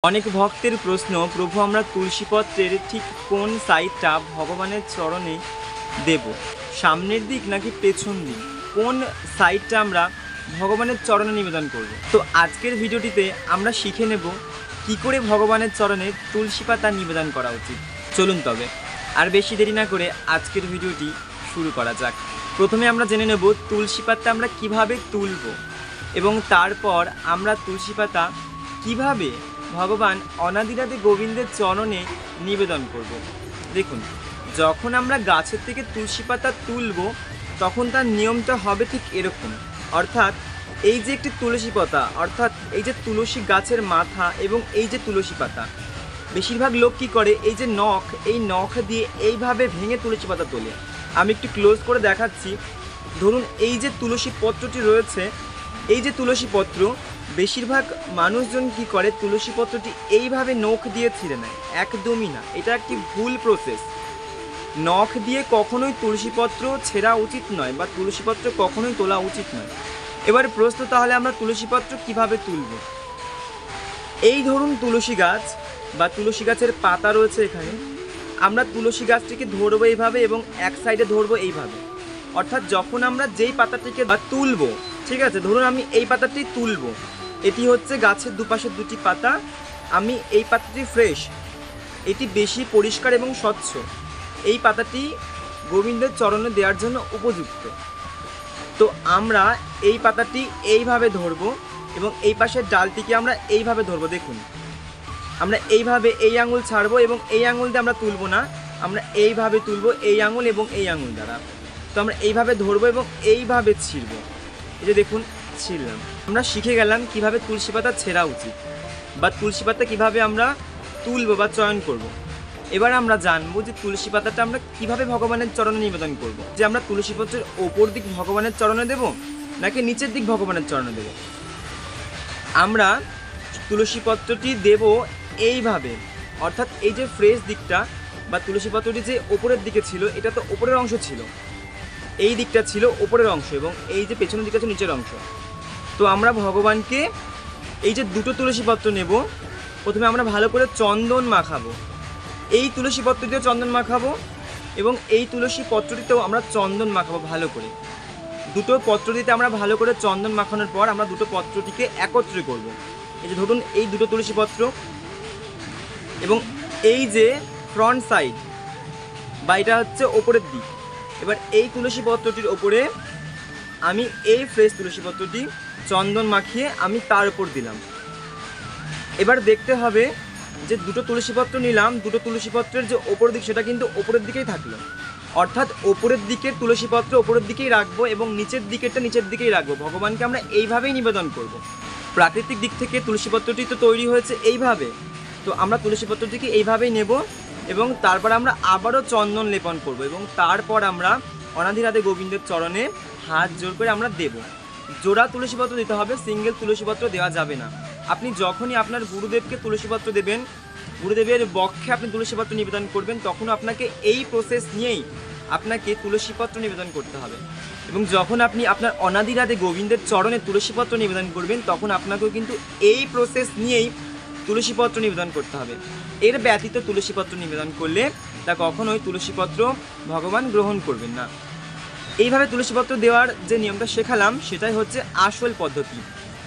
অনেক ভক্তের প্রশ্ন, প্রভু আমরা তুলসীপত্রের ঠিক কোন সাইডটা ভগবানের চরণে দেব, সামনের দিক নাকি পেছন দিক, কোন সাইডটা আমরা ভগবানের চরণে নিবেদন করব। তো আজকের ভিডিওটিতে আমরা শিখে নেব কি করে ভগবানের চরণে তুলসী পাতা নিবেদন করা উচিত। চলুন তবে আর বেশি দেরি না করে আজকের ভিডিওটি শুরু করা যাক। প্রথমে আমরা জেনে নেব তুলসী পাতা আমরা কিভাবে তুলব এবং তারপর আমরা তুলসী পাতা কিভাবে ভগবান অনাদিরাদি গোবিন্দের চরণে নিবেদন করব। দেখুন, যখন আমরা গাছের থেকে তুলসী পাতা তুলব তখন তার নিয়মটা হবে ঠিক এরকম। অর্থাৎ এই যে একটি তুলসী পাতা, অর্থাৎ এই যে তুলসী গাছের মাথা এবং এই যে তুলসী পাতা, বেশিরভাগ লোক কী করে, এই যে নখ, এই নখ দিয়ে এইভাবে ভেঙে তুলসী পাতা তোলে। আমি একটু ক্লোজ করে দেখাচ্ছি। ধরুন এই যে তুলসী পত্রটি রয়েছে, এই যে তুলসী পত্র, বেশিরভাগ মানুষজন কি করে তুলসী পত্রটি এইভাবে নখ দিয়ে ছিঁড়ে নেয়। একদমই না, এটা একটি ভুল প্রসেস। নখ দিয়ে কখনোই তুলসী পত্র ছেঁড়া উচিত নয় বা তুলসী পত্র কখনোই তোলা উচিত নয়। এবার প্রশ্ন, তাহলে আমরা তুলসী পত্র কিভাবে তুলব? এই ধরুন তুলসী গাছ বা তুলসী গাছের পাতা রয়েছে এখানে, আমরা তুলসী গাছটিকে ধরবো এইভাবে এবং এক সাইডে ধরবো এইভাবে। অর্থাৎ যখন আমরা যেই পাতাটিকে তুলবো, ঠিক আছে, ধরুন আমি এই পাতাটি তুলবো, এটি হচ্ছে গাছের দুপাশের দুটি পাতা, আমি এই পাতাটি ফ্রেশ, এটি বেশি পরিষ্কার এবং স্বচ্ছ, এই পাতাটি গোবিন্দের চরণে দেওয়ার জন্য উপযুক্ত। তো আমরা এই পাতাটি এইভাবে ধরবো এবং এই পাশের ডালটিকে আমরা এইভাবে ধরবো। দেখুন, আমরা এইভাবে এই আঙুল ছাড়বো এবং এই আঙুল দিয়ে আমরা তুলবো না, আমরা এইভাবে তুলবো, এই আঙুল এবং এই আঙুল দ্বারা। তো আমরা এইভাবে ধরবো এবং এইভাবে ছিঁড়বো। এই যে দেখুন, ছিঁড়লাম। আমরা শিখে গেলাম কিভাবে তুলসী পাতা ছেঁড়া উচিত বা তুলসী পাতা কীভাবে আমরা তুলবো বা চয়ন করব। এবার আমরা জানবো যে তুলসী পাতাটা আমরা কিভাবে ভগবানের চরণে নিবেদন করব। যে আমরা তুলসী পত্রের ওপর দিক ভগবানের চরণে দেব নাকি নিচের দিক ভগবানের চরণে দেব। আমরা তুলসী পত্রটি দেব এইভাবে, অর্থাৎ এই যে ফ্রেশ দিকটা বা তুলসী পত্রটি যে ওপরের দিকে ছিল, এটা তো ওপরের অংশ ছিল, এই দিকটা ছিল ওপরের অংশ এবং এই যে পেছনের দিকটা ছিল নিচের অংশ। তো আমরা ভগবানকে এই যে দুটো তুলসী পত্র নেব, প্রথমে আমরা ভালো করে চন্দন মাখাবো, এই তুলসী পত্রটিও চন্দন মাখাবো এবং এই তুলসী পত্রটিতেও আমরা চন্দন মাখাবো ভালো করে। দুটো পত্রটিতে আমরা ভালো করে চন্দন মাখানোর পর আমরা দুটো পত্রটিকে একত্রে করব। এই যে ধরুন এই দুটো তুলসী পত্র এবং এই যে ফ্রন্ট সাইড বা এটা হচ্ছে ওপরের দিক। এবার এই তুলসী পত্রটির ওপরে আমি এই ফ্রেশ তুলসী পত্রটি চন্দন মাখিয়ে আমি তার উপর দিলাম। এবার দেখতে হবে যে দুটো তুলসী পত্র নিলাম, দুটো তুলসী পত্রের যে ওপর দিক সেটা কিন্তু ওপরের দিকেই থাকলো। অর্থাৎ ওপরের দিকের তুলসী পত্র ওপরের দিকেই রাখবো এবং নিচের দিকেরটা নিচের দিকেই রাখবো। ভগবানকে আমরা এইভাবেই নিবেদন করব। প্রাকৃতিক দিক থেকে তুলসী পত্রটি তো তৈরি হয়েছে এইভাবে, তো আমরা তুলসী পত্রটিকে এইভাবেই নেব এবং তারপর আমরা আবারও চন্দন লেপন করব এবং তারপর আমরা অনাদিরাদি গোবিন্দের চরণে হাত জোর করে আমরা দেব। জোড়া তুলসীপত্র দিতে হবে, সিঙ্গেল তুলসীপত্র দেওয়া যাবে না। আপনি যখনই আপনার গুরুদেবকে তুলসীপত্র দেবেন, গুরুদেবের বক্ষে আপনি তুলসীপত্র নিবেদন করবেন, তখনও আপনাকে এই প্রসেস নিয়েই আপনাকে তুলসীপত্র নিবেদন করতে হবে। এবং যখন আপনি আপনার অনাদিরাদি গোবিন্দের চরণে তুলসীপত্র নিবেদন করবেন, তখন আপনাকেও কিন্তু এই প্রসেস নিয়েই তুলসীপত্র নিবেদন করতে হবে। এর ব্যতীত তুলসীপত্র নিবেদন করলে তা কখনোই তুলসীপত্র ভগবান গ্রহণ করবেন না। এইভাবে তুলসীপত্র দেওয়ার যে নিয়মটা শেখালাম সেটাই হচ্ছে আসল পদ্ধতি।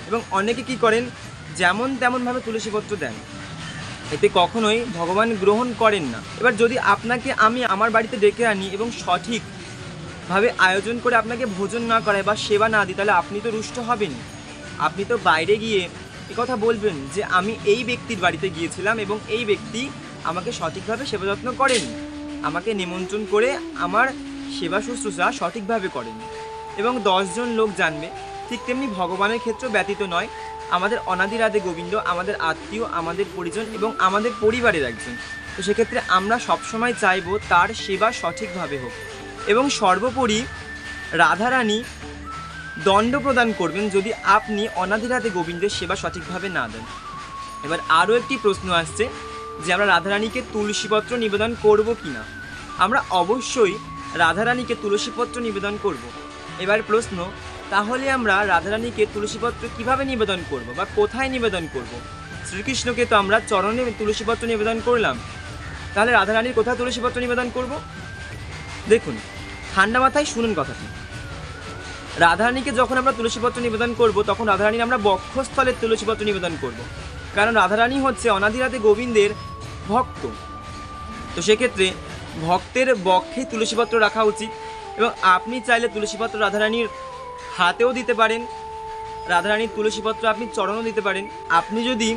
এবং অনেকে কি করেন, যেমন তেমনভাবে তুলসীপত্র দেন, এতে কখনোই ভগবান গ্রহণ করেন না। এবার যদি আপনাকে আমি আমার বাড়িতে ডেকে আনি এবং সঠিকভাবে আয়োজন করে আপনাকে ভোজন না করাই বা সেবা না দিই, তাহলে আপনি তো রুষ্ট হবেন। আপনি তো বাইরে গিয়ে কথা বলবেন যে আমি এই ব্যক্তির বাড়িতে গিয়েছিলাম এবং এই ব্যক্তি আমাকে সঠিকভাবে সেবা যত্ন করেন, আমাকে নিমন্ত্রণ করে আমার সেবা শুশ্রূষা সঠিকভাবে করেন এবং 10 জন লোক জানবে। ঠিক তেমনি ভগবানের ক্ষেত্র ব্যতীত নয়, আমাদের অনাদিরাদি গোবিন্দ আমাদের আত্মীয়, আমাদের পরিজন এবং আমাদের পরিবারের একজন। তো সেক্ষেত্রে আমরা সবসময় চাইব তার সেবা সঠিকভাবে হোক। এবং সর্বোপরি রাধারানী দণ্ড প্রদান করবেন যদি আপনি অনাদিরাদি গোবিন্দের সেবা সঠিকভাবে না দেন। এবার আরও একটি প্রশ্ন আসছে যে আমরা রাধারানীকে তুলসীপত্র নিবেদন করব কি না। আমরা অবশ্যই রাধারানীকে তুলসীপত্র নিবেদন করব। এবার প্রশ্ন, তাহলে আমরা রাধারানীকে তুলসীপত্র কিভাবে নিবেদন করব বা কোথায় নিবেদন করব? শ্রীকৃষ্ণকে তো আমরা চরণে তুলসীপত্র নিবেদন করলাম, তাহলে রাধারানীর কোথায় তুলসীপত্র নিবেদন করব? দেখুন, ঠান্ডা মাথায় শুনুন কথাটি। রাধারানীকে যখন আমরা তুলসীপত্র নিবেদন করব, তখন রাধারানীর আমরা বক্ষস্থলে তুলসীপত্র নিবেদন করব, কারণ রাধারানী হচ্ছে অনাদিরাতে গোবিন্দের ভক্ত। তো সেক্ষেত্রে ভক্তের বক্ষে তুলসীপত্র রাখা উচিত। এবং আপনি চাইলে তুলসীপত্র রাধারানীর হাতেও দিতে পারেন, রাধারানীর তুলসীপত্র আপনি চরণও দিতে পারেন। আপনি যদি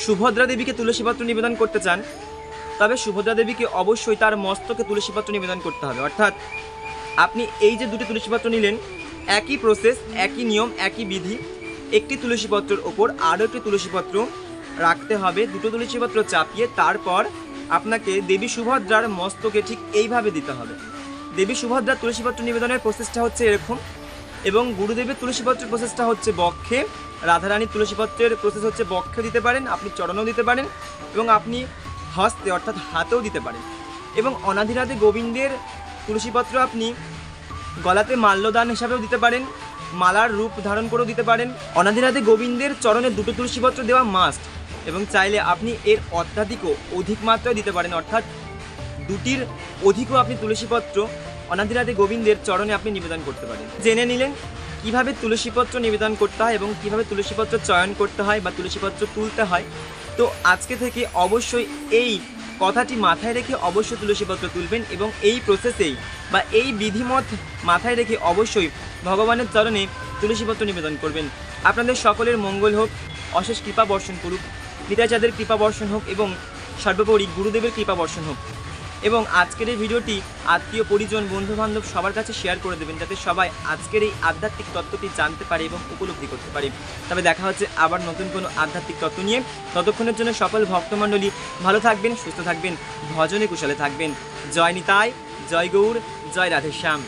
সুভদ্রা দেবীকে তুলসীপত্র নিবেদন করতে চান, তবে সুভদ্রা দেবীকে অবশ্যই তার মস্তকে তুলসীপত্র নিবেদন করতে হবে। অর্থাৎ আপনি এই যে দুটি তুলসীপত্র নিলেন, একই প্রসেস, একই নিয়ম, একই বিধি। একটি তুলসীপত্রের ওপর আরও একটি তুলসীপত্র রাখতে হবে, দুটো তুলসীপত্র চাপিয়ে তারপর আপনাকে দেবী সুভদ্রার মস্তকে ঠিক এইভাবে দিতে হবে। দেবী সুভদ্রার তুলসীপত্র নিবেদনের প্রসেসটা হচ্ছে এরকম, এবং গুরুদেবের তুলসীপত্রের প্রসেসটা হচ্ছে বক্ষে, রাধারানীর তুলসীপত্রের প্রসেস হচ্ছে বক্ষে দিতে পারেন, আপনি চরণেও দিতে পারেন, এবং আপনি হস্তে অর্থাৎ হাতেও দিতে পারেন। এবং অনাদিরাতে গোবিন্দের তুলসীপত্র আপনি গলাতে মাল্যদান হিসাবেও দিতে পারেন, মালার রূপ ধারণ করেও দিতে পারেন। অনাদিরাতে গোবিন্দের চরণে দুটো তুলসীপত্র দেওয়া মাস্ট, এবং চাইলে আপনি এর অত্যাধিকও অধিক মাত্রায় দিতে পারেন, অর্থাৎ দুটির অধিকও আপনি তুলসীপত্র অনাদিরাতে গোবিন্দের চরণে আপনি নিবেদন করতে পারেন। জেনে নিলেন কিভাবে তুলসীপত্র নিবেদন করতে হয় এবং কিভাবে তুলসীপত্র চয়ন করতে হয় বা তুলসীপত্র তুলতে হয়। তো আজকে থেকে অবশ্যই এই কথাটি মাথায় রেখে অবশ্যই তুলসীপত্র তুলবেন, এবং এই প্রসেসেই বা এই বিধিমত মাথায় রেখে অবশ্যই ভগবানের চরণে তুলসীপত্র নিবেদন করবেন। আপনাদের সকলের মঙ্গল হোক, অশেষ কৃপা বর্ষণ করুক, পিতাচাঁদের কৃপা বর্ষণ হোক, এবং সর্বোপরি গুরুদেবের কৃপা বর্ষণ হোক। এবং আজকের এই ভিডিওটি আত্মীয় পরিজন বন্ধুবান্ধব সবার কাছে শেয়ার করে দেবেন, যাতে সবাই আজকের এই আধ্যাত্মিক তত্ত্বটি জানতে পারে এবং উপলব্ধি করতে পারে। তবে দেখা হচ্ছে আবার নতুন কোনো আধ্যাত্মিক তত্ত্ব নিয়ে। ততক্ষণের জন্য সকল ভক্তমণ্ডলী ভালো থাকবেন, সুস্থ থাকবেন, ভজনে কুশলে থাকবেন। জয় নিতাই, জয় গৌর, জয় রাধেশ্যাম।